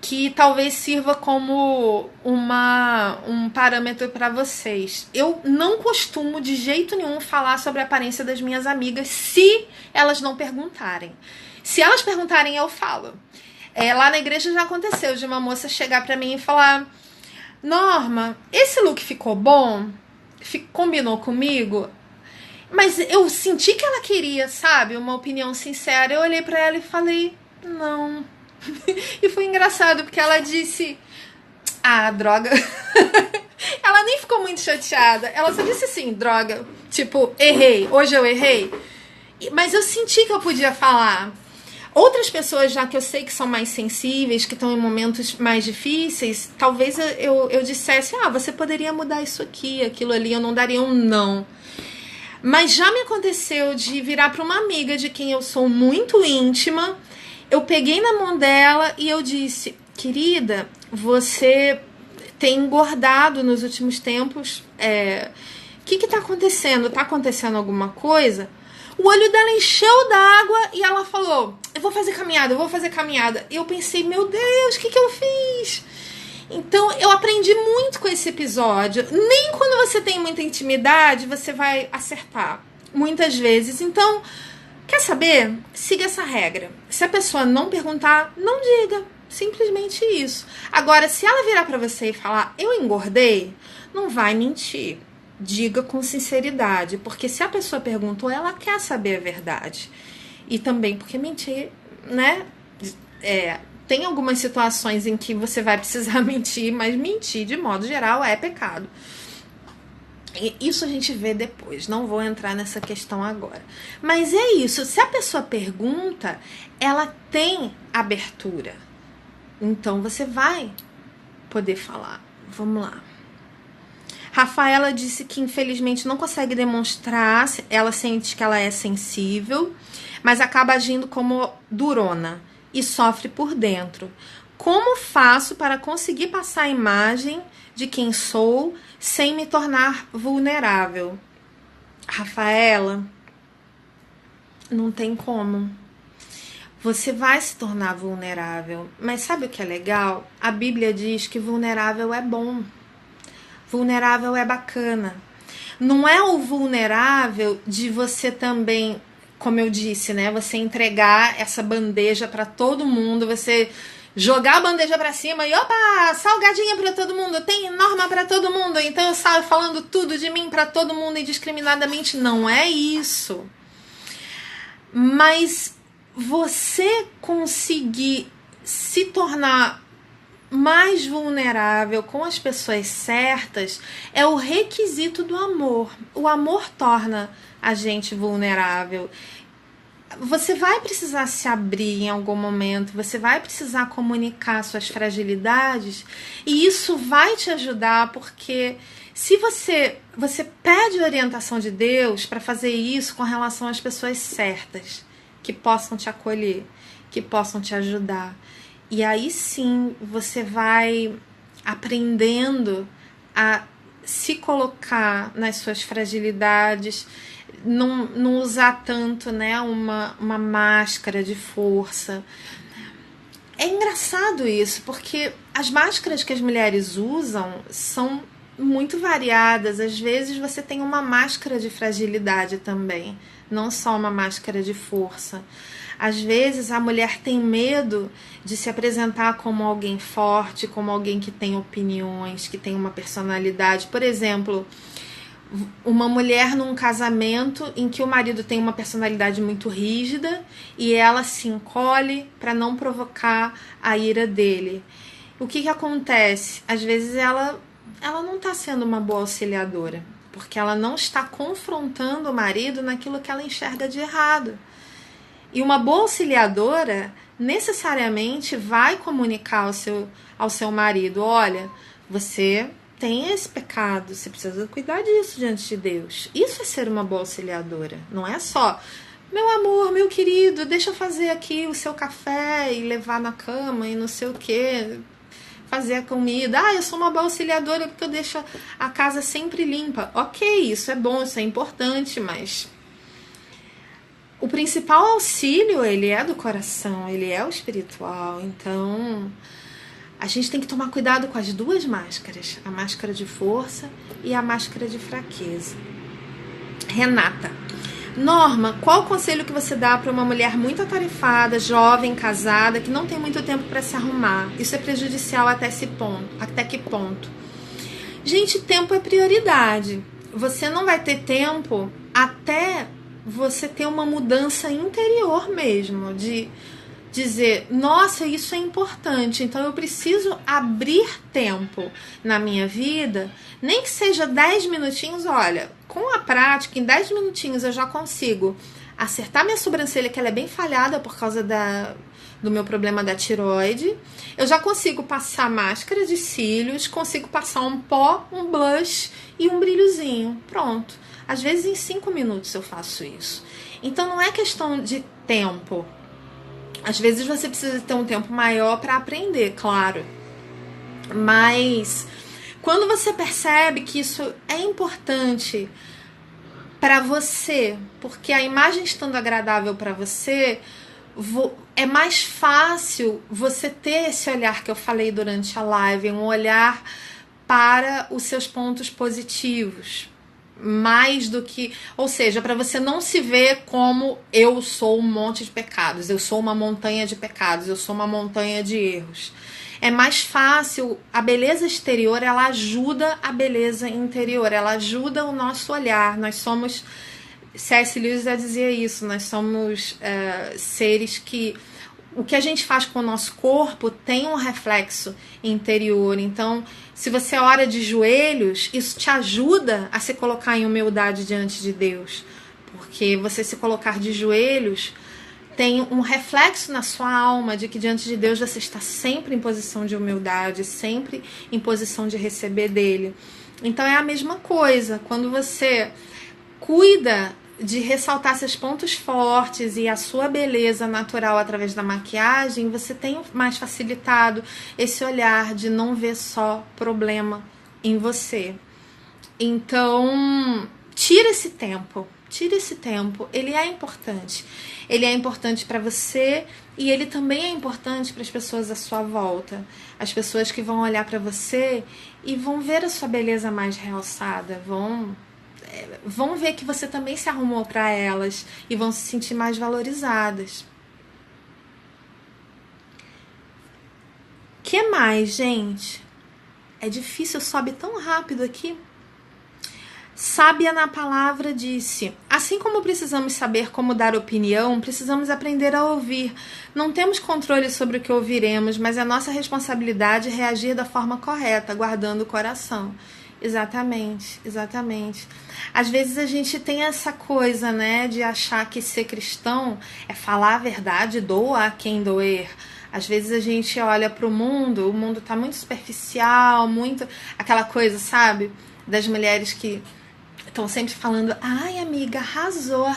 que talvez sirva como um parâmetro para vocês. Eu não costumo de jeito nenhum falar sobre a aparência das minhas amigas se elas não perguntarem. Se elas perguntarem, eu falo. Lá na igreja já aconteceu de uma moça chegar para mim e falar: Norma, esse look ficou bom? Combinou comigo? Mas eu senti que ela queria, sabe, uma opinião sincera. Eu olhei para ela e falei: não. E foi engraçado porque ela disse: droga. Ela nem ficou muito chateada. Ela só disse assim: droga. Tipo, errei. Hoje eu errei. Mas eu senti que eu podia falar. Outras pessoas, já que eu sei que são mais sensíveis, que estão em momentos mais difíceis, talvez eu dissesse: você poderia mudar isso aqui, aquilo ali. Eu não daria um não. Mas já me aconteceu de virar para uma amiga de quem eu sou muito íntima. Eu peguei na mão dela e eu disse: querida, você tem engordado nos últimos tempos. O que está acontecendo? Está acontecendo alguma coisa? O olho dela encheu d'água e ela falou: eu vou fazer caminhada. E eu pensei: meu Deus, o que eu fiz? Então, eu aprendi muito com esse episódio. Nem quando você tem muita intimidade, você vai acertar. Muitas vezes. Então, quer saber? Siga essa regra. Se a pessoa não perguntar, não diga. Simplesmente isso. Agora, se ela virar pra você e falar: eu engordei, não vai mentir. Diga com sinceridade. Porque se a pessoa perguntou, ela quer saber a verdade. E também porque mentir né? Tem algumas situações em que você vai precisar mentir, mas mentir, de modo geral, é pecado. Isso a gente vê depois, não vou entrar nessa questão agora. Mas é isso, se a pessoa pergunta, ela tem abertura. Então você vai poder falar. Vamos lá. Rafaela disse que infelizmente não consegue demonstrar, ela sente que ela é sensível, mas acaba agindo como durona e sofre por dentro. Como faço para conseguir passar a imagem de quem sou sem me tornar vulnerável? Rafaela, não tem como. Você vai se tornar vulnerável. Mas sabe o que é legal? A Bíblia diz que vulnerável é bom. Vulnerável é bacana. Não é o vulnerável de você também, como eu disse, né? Você entregar essa bandeja para todo mundo, você jogar a bandeja para cima e opa, salgadinha para todo mundo, tem norma para todo mundo, então eu saio falando tudo de mim para todo mundo indiscriminadamente. Não é isso. Mas você conseguir se tornar mais vulnerável com as pessoas certas é o requisito do amor. O amor torna a gente vulnerável. Você vai precisar se abrir em algum momento, você vai precisar comunicar suas fragilidades e isso vai te ajudar, porque se você pede orientação de Deus para fazer isso com relação às pessoas certas, que possam te acolher, que possam te ajudar. E aí sim você vai aprendendo a se colocar nas suas fragilidades, não usar tanto, né, uma máscara de força. É engraçado isso, porque as máscaras que as mulheres usam são muito variadas. Às vezes você tem uma máscara de fragilidade também, não só uma máscara de força. Às vezes a mulher tem medo de se apresentar como alguém forte, como alguém que tem opiniões, que tem uma personalidade. Por exemplo, uma mulher num casamento em que o marido tem uma personalidade muito rígida e ela se encolhe para não provocar a ira dele. O que acontece? Às vezes ela não está sendo uma boa auxiliadora, porque ela não está confrontando o marido naquilo que ela enxerga de errado. E uma boa auxiliadora necessariamente vai comunicar ao seu marido: olha, você tem esse pecado, você precisa cuidar disso diante de Deus. Isso é ser uma boa auxiliadora. Não é só, meu amor, meu querido, deixa eu fazer aqui o seu café e levar na cama e não sei o quê, fazer a comida. Eu sou uma boa auxiliadora porque eu deixo a casa sempre limpa. Ok, isso é bom, isso é importante, mas o principal auxílio, ele é do coração, ele é o espiritual. Então, a gente tem que tomar cuidado com as duas máscaras, a máscara de força e a máscara de fraqueza. Renata: Norma, qual o conselho que você dá para uma mulher muito atarefada, jovem, casada, que não tem muito tempo para se arrumar? Isso é prejudicial até que ponto? Gente, tempo é prioridade. Você não vai ter tempo até você ter uma mudança interior mesmo, de dizer, nossa, isso é importante, então eu preciso abrir tempo na minha vida, nem que seja 10 minutinhos. Olha, com a prática, em 10 minutinhos eu já consigo acertar minha sobrancelha, que ela é bem falhada por causa do meu problema da tiroide. Eu já consigo passar máscara de cílios, consigo passar um pó, um blush e um brilhozinho. Pronto. Às vezes em 5 minutos eu faço isso. Então não é questão de tempo. Às vezes você precisa ter um tempo maior para aprender, claro. Mas quando você percebe que isso é importante para você, porque a imagem estando agradável para você, é mais fácil você ter esse olhar que eu falei durante a live, um olhar para os seus pontos positivos, mais do que, ou seja, para você não se ver como eu sou um monte de pecados, eu sou uma montanha de pecados, eu sou uma montanha de erros. É mais fácil, a beleza exterior, ela ajuda a beleza interior, ela ajuda o nosso olhar. Nós somos, C.S. Lewis já dizia isso, nós somos seres que o que a gente faz com o nosso corpo tem um reflexo interior. Então, se você ora de joelhos, isso te ajuda a se colocar em humildade diante de Deus. Porque você se colocar de joelhos tem um reflexo na sua alma de que diante de Deus você está sempre em posição de humildade, sempre em posição de receber dele. Então é a mesma coisa, quando você cuida de ressaltar seus pontos fortes e a sua beleza natural através da maquiagem, você tem mais facilitado esse olhar de não ver só problema em você. Então, tira esse tempo, ele é importante. Ele é importante para você e ele também é importante para as pessoas à sua volta. As pessoas que vão olhar para você e vão ver a sua beleza mais realçada, vão ver que você também se arrumou para elas e vão se sentir mais valorizadas. Que mais, gente? É difícil, sobe tão rápido aqui. Sábia na palavra disse: assim como precisamos saber como dar opinião, precisamos aprender a ouvir. Não temos controle sobre o que ouviremos, mas é nossa responsabilidade reagir da forma correta, guardando o coração. Exatamente, exatamente. Às vezes a gente tem essa coisa, né, de achar que ser cristão é falar a verdade, doa a quem doer. Às vezes a gente olha para o mundo tá muito superficial, muito aquela coisa, sabe, das mulheres que estão sempre falando, ai amiga, arrasou,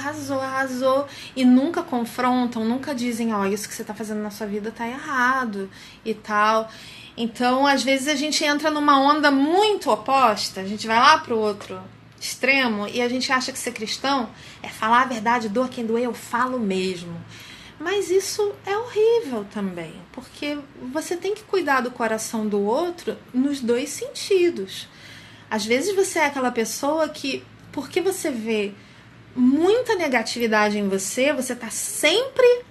e nunca confrontam, nunca dizem, ó, isso que você tá fazendo na sua vida tá errado e tal. Então, às vezes a gente entra numa onda muito oposta, a gente vai lá pro outro extremo e a gente acha que ser cristão é falar a verdade, doa quem doer, eu falo mesmo. Mas isso é horrível também, porque você tem que cuidar do coração do outro nos dois sentidos. Às vezes você é aquela pessoa que, porque você vê muita negatividade em você, você tá sempre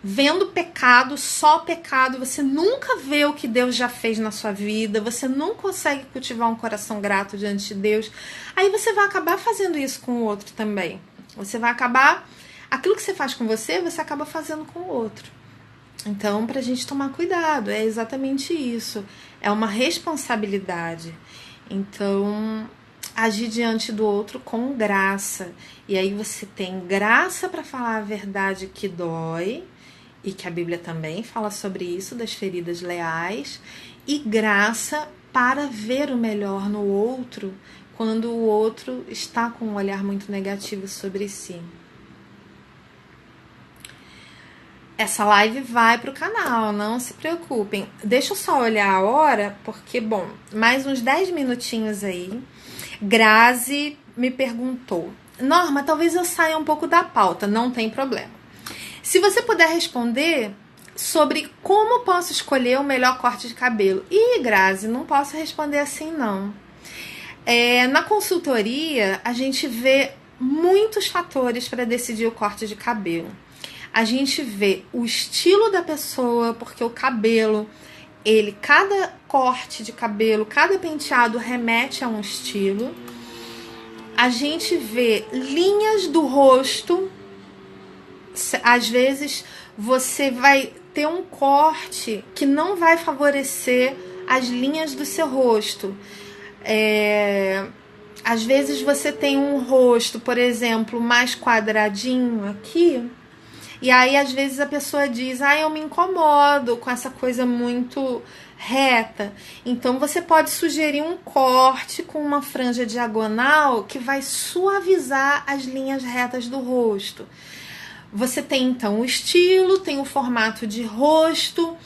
vendo pecado, só pecado, você nunca vê o que Deus já fez na sua vida, você não consegue cultivar um coração grato diante de Deus, aí você vai acabar fazendo isso com o outro também. Você vai acabar, aquilo que você faz com você acaba fazendo com o outro. Então, pra gente tomar cuidado, é exatamente isso, é uma responsabilidade. Então, agir diante do outro com graça. E aí você tem graça para falar a verdade que dói, e que a Bíblia também fala sobre isso, das feridas leais, e graça para ver o melhor no outro, quando o outro está com um olhar muito negativo sobre si. Essa live vai pro canal, não se preocupem. Deixa eu só olhar a hora, porque, bom, mais uns 10 minutinhos aí. Grazi me perguntou, Norma, talvez eu saia um pouco da pauta, não tem problema. Se você puder responder sobre como posso escolher o melhor corte de cabelo. Ih, Grazi, não posso responder assim, não. Na consultoria, a gente vê muitos fatores para decidir o corte de cabelo. A gente vê o estilo da pessoa, porque o cabelo, cada corte de cabelo, cada penteado remete a um estilo. A gente vê linhas do rosto. Às vezes você vai ter um corte que não vai favorecer as linhas do seu rosto. Às vezes você tem um rosto, por exemplo, mais quadradinho aqui. E aí, às vezes, a pessoa diz, eu me incomodo com essa coisa muito reta. Então, você pode sugerir um corte com uma franja diagonal que vai suavizar as linhas retas do rosto. Você tem, então, o estilo, tem o formato de rosto,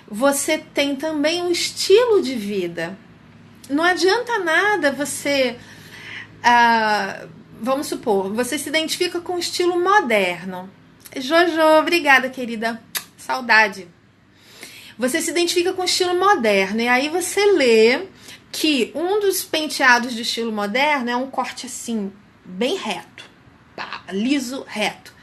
você tem também o estilo de vida. Não adianta nada você... vamos supor, você se identifica com o estilo moderno. Jojo, obrigada, querida. Saudade. Você se identifica com o estilo moderno e aí você lê que um dos penteados de estilo moderno é um corte assim, bem reto. Liso, reto.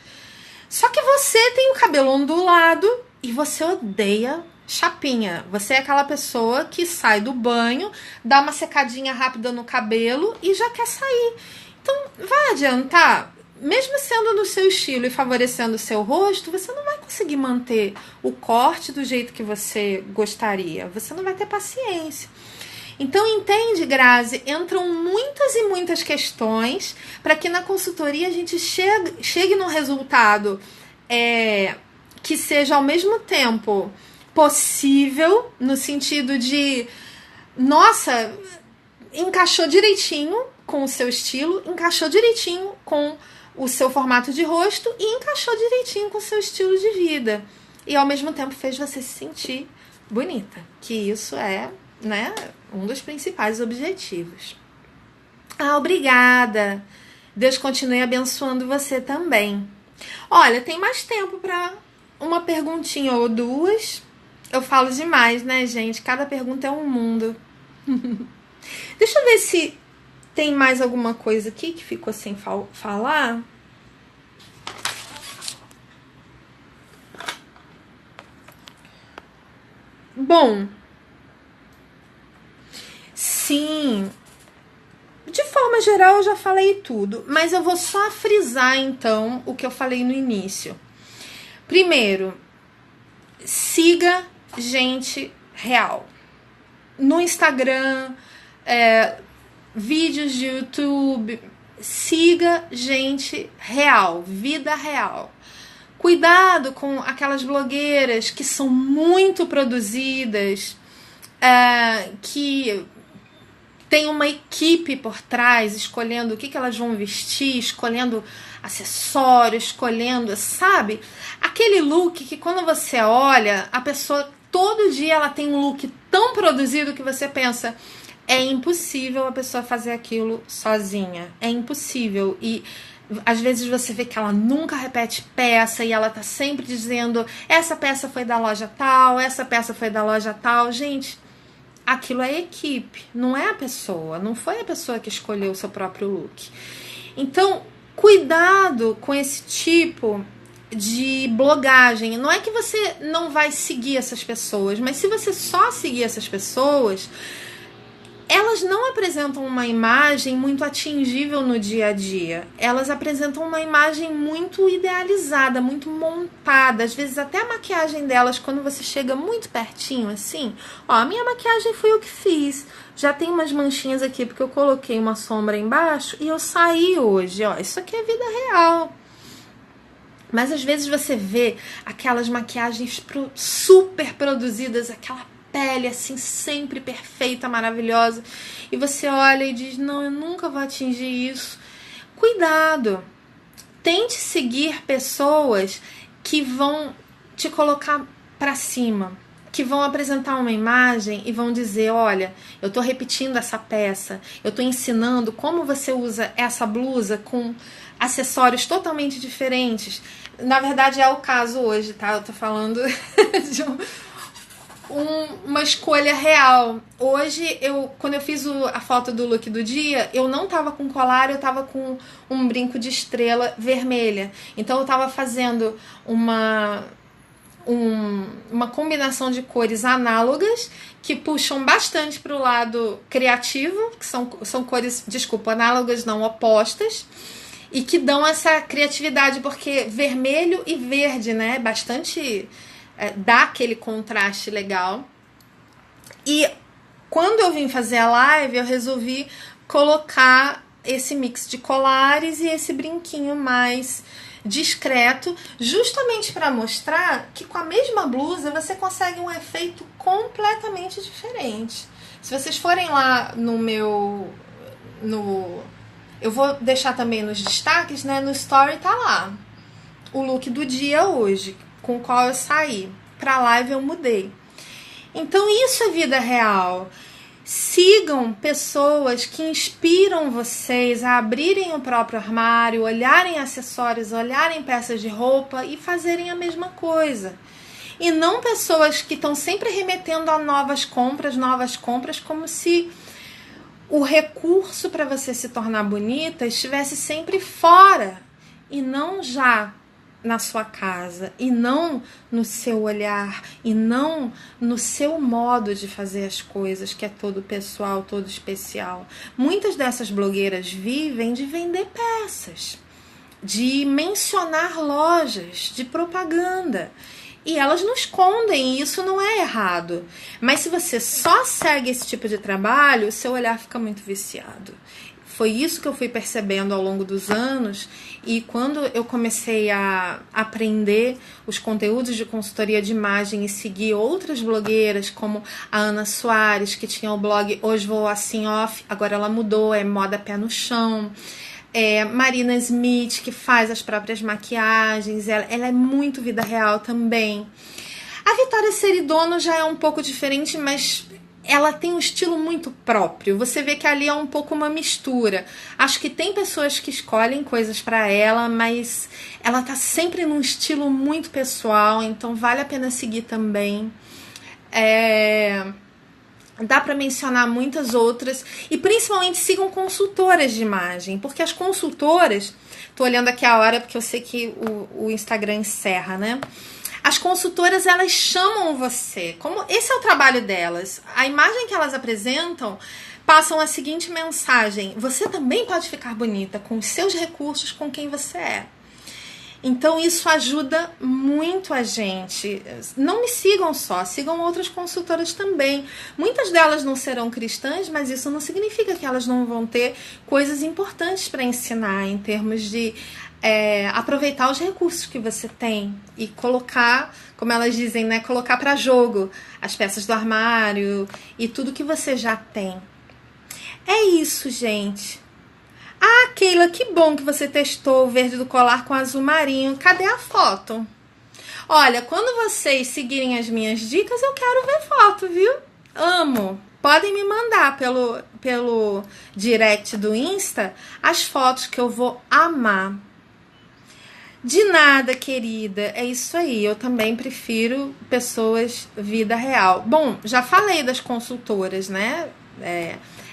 Só que você tem o cabelo ondulado e você odeia chapinha. Você é aquela pessoa que sai do banho, dá uma secadinha rápida no cabelo e já quer sair. Então, vai adiantar mesmo sendo no seu estilo e favorecendo o seu rosto, você não vai conseguir manter o corte do jeito que você gostaria. Você não vai ter paciência. Então, entende, Grazi? Entram muitas e muitas questões para que na consultoria a gente chegue num resultado que seja ao mesmo tempo possível, no sentido de, nossa, encaixou direitinho com o seu estilo, encaixou direitinho com o seu formato de rosto e encaixou direitinho com o seu estilo de vida. E ao mesmo tempo fez você se sentir bonita, que isso é, né, um dos principais objetivos. Obrigada. Deus continue abençoando você também. Olha, tem mais tempo para uma perguntinha ou duas. Eu falo demais, né, gente? Cada pergunta é um mundo. Deixa eu ver se tem mais alguma coisa aqui que ficou sem falar. Bom, sim, de forma geral eu já falei tudo, mas eu vou só frisar então o que eu falei no início. Primeiro, siga gente real. No Instagram, vídeos de YouTube, siga gente real, vida real. Cuidado com aquelas blogueiras que são muito produzidas, que tem uma equipe por trás, escolhendo o que elas vão vestir, escolhendo acessórios, escolhendo, sabe? Aquele look que quando você olha, a pessoa todo dia ela tem um look tão produzido que você pensa, é impossível a pessoa fazer aquilo sozinha. É impossível. E às vezes você vê que ela nunca repete peça e ela tá sempre dizendo, essa peça foi da loja tal, essa peça foi da loja tal. Gente, aquilo é equipe, não é a pessoa, não foi a pessoa que escolheu o seu próprio look. Então, cuidado com esse tipo de blogagem. Não é que você não vai seguir essas pessoas, mas se você só seguir essas pessoas, elas não apresentam uma imagem muito atingível no dia a dia. Elas apresentam uma imagem muito idealizada, muito montada. Às vezes até a maquiagem delas, quando você chega muito pertinho assim, ó, a minha maquiagem foi eu que fiz. Já tem umas manchinhas aqui porque eu coloquei uma sombra embaixo e eu saí hoje, ó. Isso aqui é vida real. Mas às vezes você vê aquelas maquiagens super produzidas, aquela pele assim sempre perfeita, maravilhosa, e você olha e diz, não, eu nunca vou atingir isso. Cuidado, tente seguir pessoas que vão te colocar pra cima, que vão apresentar uma imagem e vão dizer, olha, eu tô repetindo essa peça, eu tô ensinando como você usa essa blusa com acessórios totalmente diferentes. Na verdade é o caso hoje, tá? Eu tô falando de uma escolha real. Hoje, quando eu fiz a foto do look do dia, eu não tava com colar, eu tava com um brinco de estrela vermelha. Então eu tava fazendo uma combinação de cores análogas que puxam bastante para o lado criativo, que são cores, desculpa, análogas não, opostas, e que dão essa criatividade, porque vermelho e verde, né, bastante... dá aquele contraste legal. E quando eu vim fazer a live, eu resolvi colocar esse mix de colares e esse brinquinho mais discreto, justamente para mostrar que com a mesma blusa você consegue um efeito completamente diferente. Se vocês forem lá eu vou deixar também nos destaques, né? No story tá lá o look do dia hoje, com o qual eu saí. Pra live eu mudei. Então isso é vida real. Sigam pessoas que inspiram vocês a abrirem o próprio armário, olharem acessórios, olharem peças de roupa e fazerem a mesma coisa. E não pessoas que estão sempre remetendo a novas compras, como se o recurso para você se tornar bonita estivesse sempre fora e não já na sua casa, e não no seu olhar, e não no seu modo de fazer as coisas, que é todo pessoal, todo especial. Muitas dessas blogueiras vivem de vender peças. de mencionar lojas, de propaganda. E elas não escondem, e isso não é errado. Mas se você só segue esse tipo de trabalho, o seu olhar fica muito viciado. Foi isso que eu fui percebendo ao longo dos anos, e quando eu comecei a aprender os conteúdos de consultoria de imagem e seguir outras blogueiras, como a Ana Soares, que tinha o blog Hoje Vou Assim Off, agora ela mudou, é Moda Pé no Chão. Marina Smith, que faz as próprias maquiagens, ela é muito vida real também. A Vitória Seridono já é um pouco diferente, mas ela tem um estilo muito próprio. Você vê que ali é um pouco uma mistura. Acho que tem pessoas que escolhem coisas para ela, mas ela tá sempre num estilo muito pessoal, então vale a pena seguir também. Dá para mencionar muitas outras, e principalmente sigam consultoras de imagem, porque as consultoras, tô olhando aqui a hora porque eu sei que o Instagram encerra, né? As consultoras, elas chamam você, como esse é o trabalho delas, a imagem que elas apresentam passam a seguinte mensagem: você também pode ficar bonita com os seus recursos, com quem você é. Então isso ajuda muito a gente. Não me sigam só, sigam outras consultoras também. Muitas delas não serão cristãs, mas isso não significa que elas não vão ter coisas importantes para ensinar em termos de aproveitar os recursos que você tem e colocar, como elas dizem, né, colocar para jogo as peças do armário e tudo que você já tem. É isso, gente. Ah, Keila, que bom que você testou o verde do colar com azul marinho. Cadê a foto? Olha, quando vocês seguirem as minhas dicas, eu quero ver foto, viu? Amo. Podem me mandar pelo direct do Insta as fotos que eu vou amar. De nada, querida. É isso aí. Eu também prefiro pessoas vida real. Bom, já falei das consultoras, né?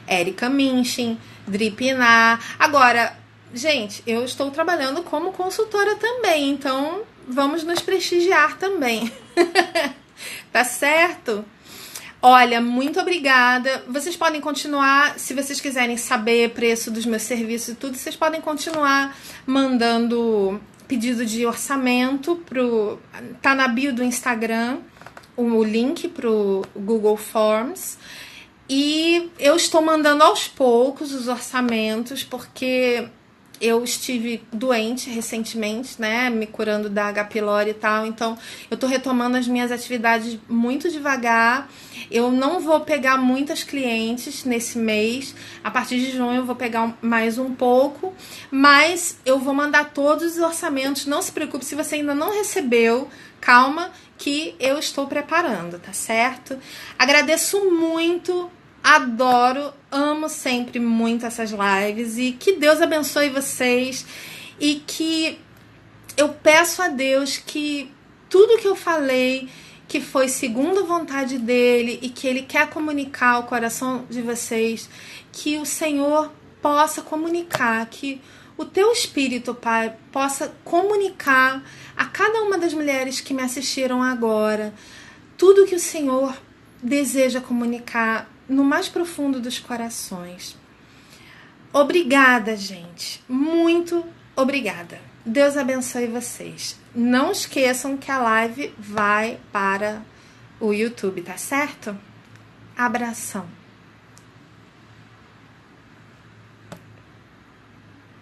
Érica Minchin, Dripiná. Agora, gente, eu estou trabalhando como consultora também, então vamos nos prestigiar também. Tá certo? Olha, muito obrigada. Vocês podem continuar, se vocês quiserem saber preço dos meus serviços e tudo, vocês podem continuar mandando pedido de orçamento tá na bio do Instagram, o link pro Google Forms. E eu estou mandando aos poucos os orçamentos, porque eu estive doente recentemente, né, me curando da H. pylori e tal, então eu tô retomando as minhas atividades muito devagar. Eu não vou pegar muitas clientes nesse mês, a partir de junho eu vou pegar mais um pouco, mas eu vou mandar todos os orçamentos. Não se preocupe se você ainda não recebeu, calma que eu estou preparando, tá certo? Agradeço muito. Adoro, amo sempre muito essas lives, e que Deus abençoe vocês, e que eu peço a Deus que tudo que eu falei, que foi segundo a vontade dele e que ele quer comunicar ao coração de vocês, que o Senhor possa comunicar, que o teu Espírito, Pai, possa comunicar a cada uma das mulheres que me assistiram agora tudo que o Senhor deseja comunicar no mais profundo dos corações. Obrigada, gente. Muito obrigada. Deus abençoe vocês. Não esqueçam que a live vai para o YouTube, tá certo? Abração.